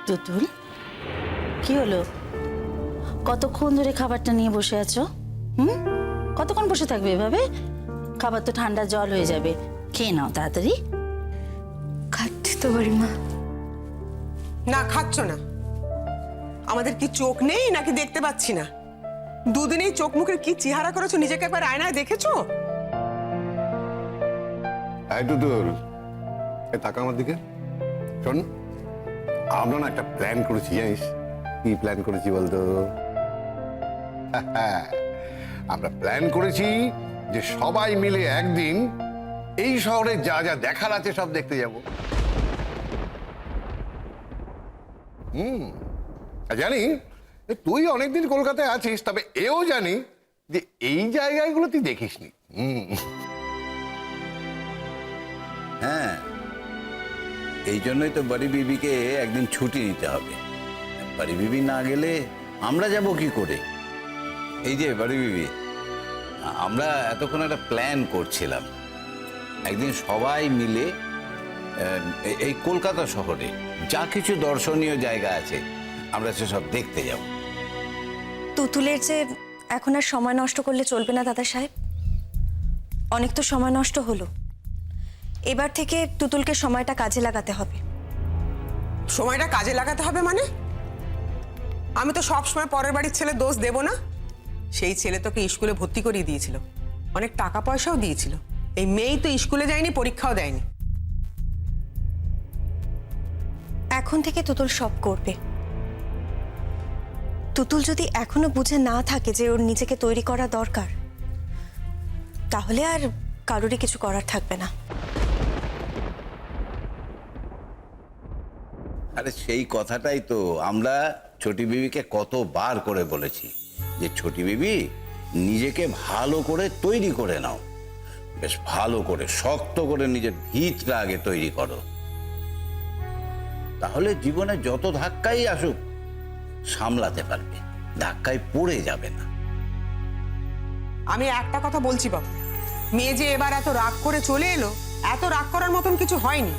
তুতুল, কি হলো? কতক্ষণ ধরে খাবারটা নিয়ে বসে আছো? কতক্ষণ বসে থাকবে এভাবে? খাবার তো ঠান্ডা জল হয়ে যাবে, খেয়ে নাও তাড়াতাড়ি। খাচ্ছি তো বাড়িমা। না, খাচ্ছ না। আমাদের কি চোখ নেই নাকি দেখতে পাচ্ছি না? দুদিনেই চোখ মুখের কি চেহারা করেছো, নিজেকে একবার আয়নায় দেখেছো? এই তুতুল, তাকা আমার দিকে শোন। আমরা না একটা প্ল্যান করেছি, জানিস? কি প্ল্যান করেছি বলতো? আমরা প্ল্যান করেছি যে সবাই মিলে একদিন এই শহরে যা যা দেখার আছে সব দেখতে যাব। জানি তুই অনেকদিন কলকাতায় আছিস, তবে এও জানি যে এই জায়গাগুলো তুই দেখিসনি। হ্যাঁ, এই জন্যই তো বাড়ি বিবিকে একদিন ছুটি নিতে হবে। বাড়ি বিবি না গেলে আমরা যাব কি করে? এই যে বাড়ি বিবি, আমরা এতক্ষণ একটা প্ল্যান করছিলাম, একদিন সবাই মিলে এই কলকাতা শহরে যা কিছু দর্শনীয় জায়গা আছে আমরা সেসব দেখতে যাব। তুতুলের যে এখন আর সময় নষ্ট করলে চলবে না দাদা সাহেব। অনেক তো সময় নষ্ট হলো, এবার থেকে তুতুলকে সময়টা কাজে লাগাতে হবে। সময়টা কাজে লাগাতে হবে মানে? আমি তো সব সময় পরের বাড়ির ছেলে দোষ দেব না। সেই ছেলে তোকে স্কুলে ভর্তি করিয়ে দিয়েছিল, অনেক টাকা পয়সাও দিয়েছিল। এই মেয়েই তো স্কুলে যায়নি, পরীক্ষাও দেয়নি। এখন থেকে তুতুল সব করবে। তুতুল যদি এখনো বুঝে না থাকে যে ওর নিজেকে তৈরি করা দরকার, তাহলে আর কারোরই কিছু করার থাকবে না। আরে সেই কথাটাই তো আমরা ছোটি বিবিকে কতবার করে বলেছি যে ছোটি বিবি নিজেকে ভালো করে তৈরি করে নাও, বেশ ভালো করে শক্ত করে নিজের ভিতটা আগে তৈরি করো, তাহলে জীবনে যত ধাক্কাই আসুক সামলাতে পারবে, ধাক্কায় পড়ে যাবে না। আমি একটা কথা বলছি বাবু, মেয়ে যে এবার এত রাগ করে চলে এলো, এত রাগ করার মতন কিছু হয়নি।